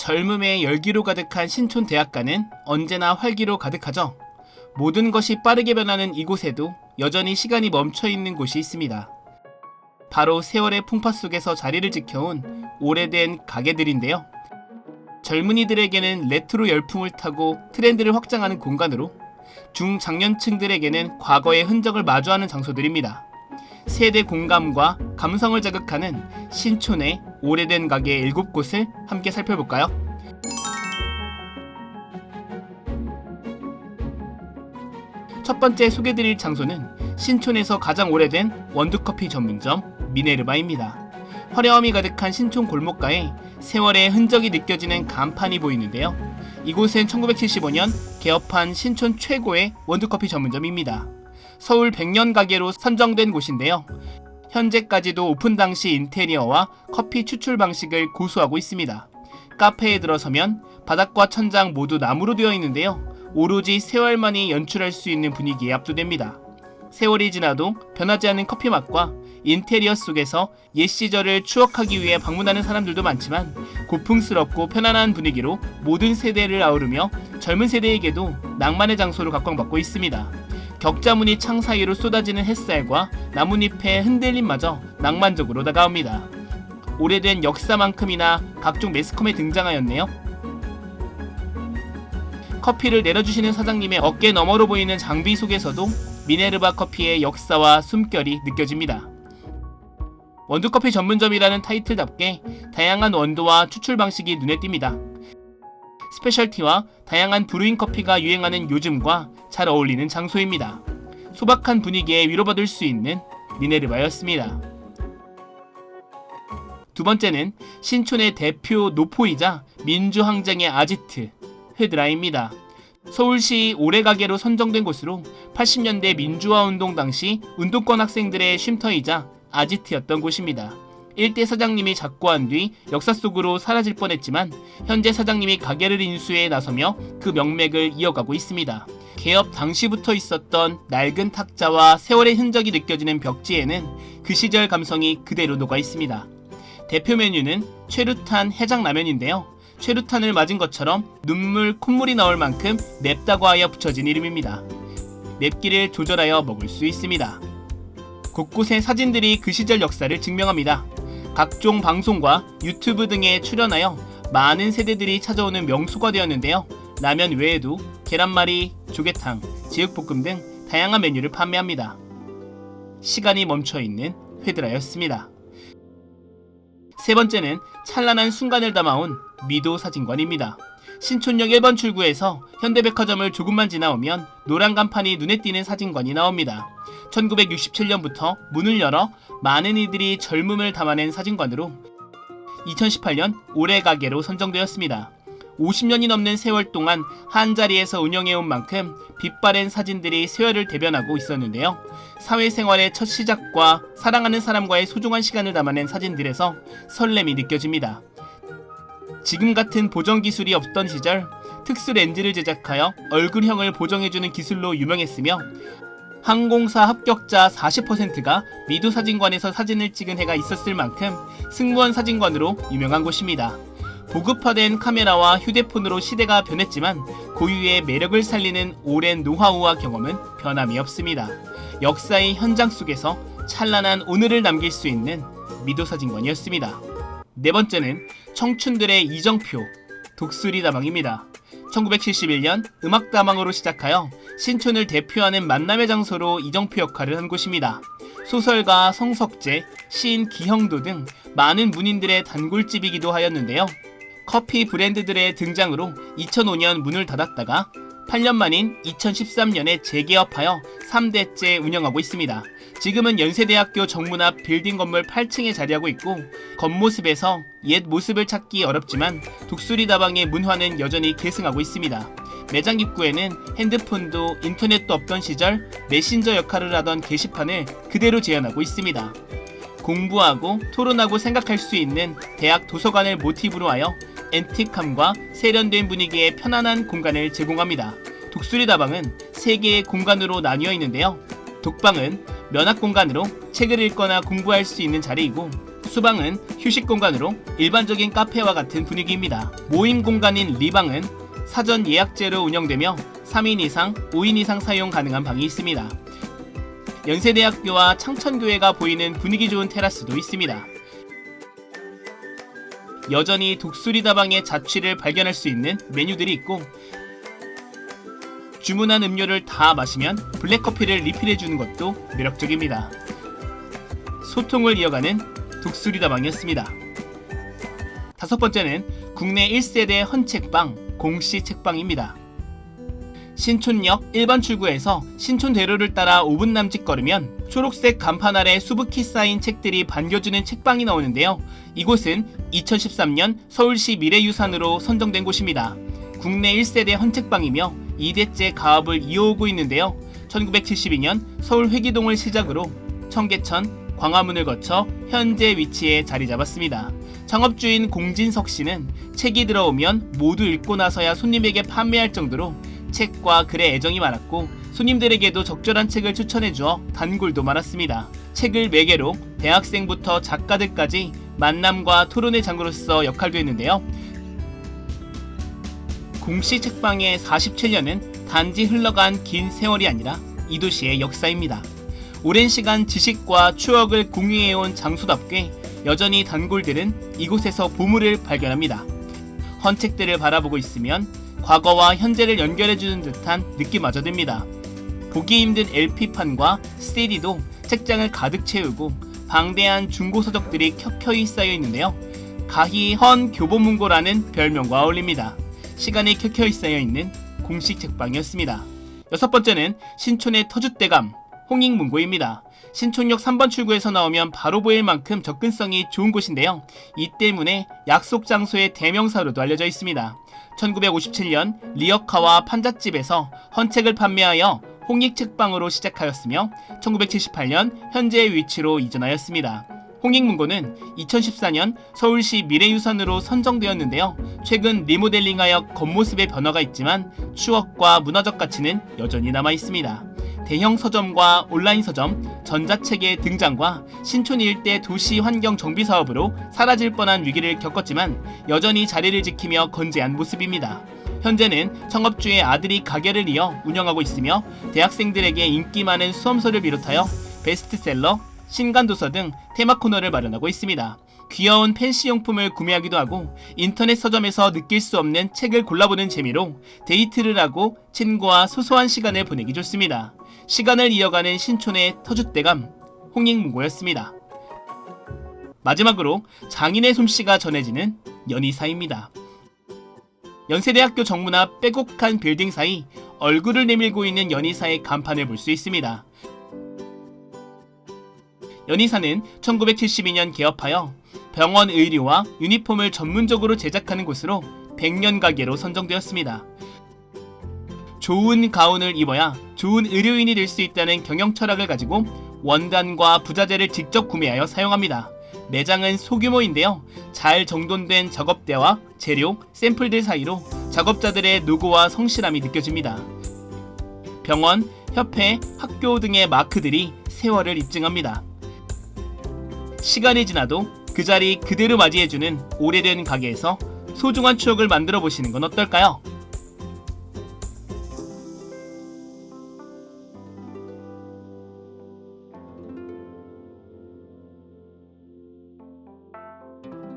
젊음의 열기로 가득한 신촌대학가는 언제나 활기로 가득하죠. 모든 것이 빠르게 변하는 이곳에도 여전히 시간이 멈춰있는 곳이 있습니다. 바로 세월의 풍파 속에서 자리를 지켜온 오래된 가게들인데요. 젊은이들에게는 레트로 열풍을 타고 트렌드를 확장하는 공간으로, 중장년층들에게는 과거의 흔적을 마주하는 장소들입니다. 세대 공감과 감성을 자극하는 신촌의 오래된 가게 7곳을 함께 살펴볼까요? 첫 번째 소개드릴 장소는 신촌에서 가장 오래된 원두커피 전문점 미네르바입니다. 화려함이 가득한 신촌 골목가에 세월의 흔적이 느껴지는 간판이 보이는데요. 이곳은 1975년 개업한 신촌 최고의 원두커피 전문점입니다. 서울 100년 가게로 선정된 곳인데요. 현재까지도 오픈 당시 인테리어와 커피 추출 방식을 고수하고 있습니다. 카페에 들어서면 바닥과 천장 모두 나무로 되어 있는데요. 오로지 세월만이 연출할 수 있는 분위기에 압도됩니다. 세월이 지나도 변하지 않는 커피 맛과 인테리어 속에서 옛 시절을 추억하기 위해 방문하는 사람들도 많지만, 고풍스럽고 편안한 분위기로 모든 세대를 아우르며 젊은 세대에게도 낭만의 장소로 각광받고 있습니다. 격자무늬 창 사이로 쏟아지는 햇살과 나뭇잎의 흔들림마저 낭만적으로 다가옵니다. 오래된 역사만큼이나 각종 매스컴에 등장하였네요. 커피를 내려주시는 사장님의 어깨 너머로 보이는 장비 속에서도 미네르바 커피의 역사와 숨결이 느껴집니다. 원두커피 전문점이라는 타이틀답게 다양한 원두와 추출 방식이 눈에 띕니다. 스페셜티와 다양한 브루잉 커피가 유행하는 요즘과 잘 어울리는 장소입니다. 소박한 분위기에 위로받을 수 있는 미네르바였습니다. 두 번째는 신촌의 대표 노포이자 민주항쟁의 아지트, 회드라입니다. 서울시 오래가게로 선정된 곳으로 80년대 민주화운동 당시 운동권 학생들의 쉼터이자 아지트였던 곳입니다. 일대 사장님이 작고한 뒤 역사 속으로 사라질 뻔했지만, 현재 사장님이 가게를 인수해 나서며 그 명맥을 이어가고 있습니다. 개업 당시부터 있었던 낡은 탁자와 세월의 흔적이 느껴지는 벽지에는 그 시절 감성이 그대로 녹아 있습니다. 대표 메뉴는 최루탄 해장라면인데요. 최루탄을 맞은 것처럼 눈물, 콧물이 나올 만큼 맵다고 하여 붙여진 이름입니다. 맵기를 조절하여 먹을 수 있습니다. 곳곳의 사진들이 그 시절 역사를 증명합니다. 각종 방송과 유튜브 등에 출연하여 많은 세대들이 찾아오는 명소가 되었는데요. 라면 외에도 계란말이, 조개탕, 제육볶음 등 다양한 메뉴를 판매합니다. 시간이 멈춰있는 회드라였습니다. 세 번째는 찬란한 순간을 담아온 미도 사진관입니다. 신촌역 1번 출구에서 현대백화점을 조금만 지나오면 노란 간판이 눈에 띄는 사진관이 나옵니다. 1967년부터 문을 열어 많은 이들이 젊음을 담아낸 사진관으로 2018년 오래가게로 선정되었습니다. 50년이 넘는 세월 동안 한자리에서 운영해온 만큼 빛바랜 사진들이 세월을 대변하고 있었는데요. 사회생활의 첫 시작과 사랑하는 사람과의 소중한 시간을 담아낸 사진들에서 설렘이 느껴집니다. 지금 같은 보정기술이 없던 시절 특수 렌즈를 제작하여 얼굴형을 보정해주는 기술로 유명했으며, 항공사 합격자 40%가 미도 사진관에서 사진을 찍은 해가 있었을 만큼 승무원 사진관으로 유명한 곳입니다. 보급화된 카메라와 휴대폰으로 시대가 변했지만 고유의 매력을 살리는 오랜 노하우와 경험은 변함이 없습니다. 역사의 현장 속에서 찬란한 오늘을 남길 수 있는 미도 사진관이었습니다. 네 번째는 청춘들의 이정표, 독수리다방입니다. 1971년 음악다방으로 시작하여 신촌을 대표하는 만남의 장소로 이정표 역할을 한 곳입니다. 소설가 성석재, 시인 기형도 등 많은 문인들의 단골집이기도 하였는데요. 커피 브랜드들의 등장으로 2005년 문을 닫았다가 8년 만인 2013년에 재개업하여 3대째 운영하고 있습니다. 지금은 연세대학교 정문 앞 빌딩 건물 8층에 자리하고 있고, 겉모습에서 옛 모습을 찾기 어렵지만 독수리다방의 문화는 여전히 계승하고 있습니다. 매장 입구에는 핸드폰도 인터넷도 없던 시절 메신저 역할을 하던 게시판을 그대로 재현하고 있습니다. 공부하고 토론하고 생각할 수 있는 대학 도서관을 모티브로 하여 앤틱함과 세련된 분위기의 편안한 공간을 제공합니다. 독수리다방은 3개의 공간으로 나뉘어 있는데요. 독방은 면학 공간으로 책을 읽거나 공부할 수 있는 자리이고, 수방은 휴식 공간으로 일반적인 카페와 같은 분위기입니다. 모임 공간인 리방은 사전 예약제로 운영되며 3인 이상, 5인 이상 사용 가능한 방이 있습니다. 연세대학교와 창천교회가 보이는 분위기 좋은 테라스도 있습니다. 여전히 독수리다방의 자취를 발견할 수 있는 메뉴들이 있고, 주문한 음료를 다 마시면 블랙커피를 리필해주는 것도 매력적입니다. 소통을 이어가는 독수리다방이었습니다. 다섯 번째는 국내 1세대 헌책방, 공시책방입니다. 신촌역 일반 출구에서 신촌대로를 따라 5분 남짓 걸으면 초록색 간판 아래 수북히 쌓인 책들이 반겨주는 책방이 나오는데요. 이곳은 2013년 서울시 미래유산으로 선정된 곳입니다. 국내 1세대 헌책방이며 2대째 가업을 이어오고 있는데요. 1972년 서울 회기동을 시작으로 청계천, 광화문을 거쳐 현재 위치에 자리 잡았습니다. 창업주인 공진석 씨는 책이 들어오면 모두 읽고 나서야 손님에게 판매할 정도로 책과 글에 애정이 많았고, 손님들에게도 적절한 책을 추천해주어 단골도 많았습니다. 책을 매개로 대학생부터 작가들까지 만남과 토론의 장으로서 역할도 했는데요. 공시책방의 47년은 단지 흘러간 긴 세월이 아니라 이 도시의 역사입니다. 오랜 시간 지식과 추억을 공유해온 장소답게 여전히 단골들은 이곳에서 보물을 발견합니다. 헌책들을 바라보고 있으면 과거와 현재를 연결해주는 듯한 느낌마저 듭니다. 보기 힘든 LP판과 CD도 책장을 가득 채우고 방대한 중고서적들이 켜켜이 쌓여 있는데요. 가히 헌 교보문고라는 별명과 어울립니다. 시간이 켜켜이 쌓여 있는 공식 책방이었습니다. 여섯 번째는 신촌의 터줏대감, 홍익문고입니다. 신촌역 3번 출구에서 나오면 바로 보일 만큼 접근성이 좋은 곳인데요. 이 때문에 약속 장소의 대명사로도 알려져 있습니다. 1957년 리어카와 판잣집에서 헌책을 판매하여 홍익책방으로 시작하였으며 1978년 현재의 위치로 이전하였습니다. 홍익문고는 2014년 서울시 미래유산으로 선정되었는데요. 최근 리모델링하여 겉모습의 변화가 있지만 추억과 문화적 가치는 여전히 남아있습니다. 대형 서점과 온라인 서점, 전자책의 등장과 신촌 일대 도시 환경 정비 사업으로 사라질 뻔한 위기를 겪었지만 여전히 자리를 지키며 건재한 모습입니다. 현재는 창업주의 아들이 가게를 이어 운영하고 있으며 대학생들에게 인기 많은 수험서를 비롯하여 베스트셀러, 신간도서 등 테마 코너를 마련하고 있습니다. 귀여운 펜시용품을 구매하기도 하고 인터넷 서점에서 느낄 수 없는 책을 골라보는 재미로 데이트를 하고 친구와 소소한 시간을 보내기 좋습니다. 시간을 이어가는 신촌의 터줏대감, 홍익문고였습니다. 마지막으로 장인의 솜씨가 전해지는 연희사입니다. 연세대학교 정문 앞 빼곡한 빌딩 사이 얼굴을 내밀고 있는 연희사의 간판을 볼 수 있습니다. 연희사는 1972년 개업하여 병원 의료와 유니폼을 전문적으로 제작하는 곳으로 100년 가게로 선정되었습니다. 좋은 가운을 입어야 좋은 의료인이 될 수 있다는 경영 철학을 가지고 원단과 부자재를 직접 구매하여 사용합니다. 매장은 소규모인데요. 잘 정돈된 작업대와 재료, 샘플들 사이로 작업자들의 노고와 성실함이 느껴집니다. 병원, 협회, 학교 등의 마크들이 세월을 입증합니다. 시간이 지나도 그 자리 그대로 맞이해주는 오래된 가게에서 소중한 추억을 만들어 보시는 건 어떨까요?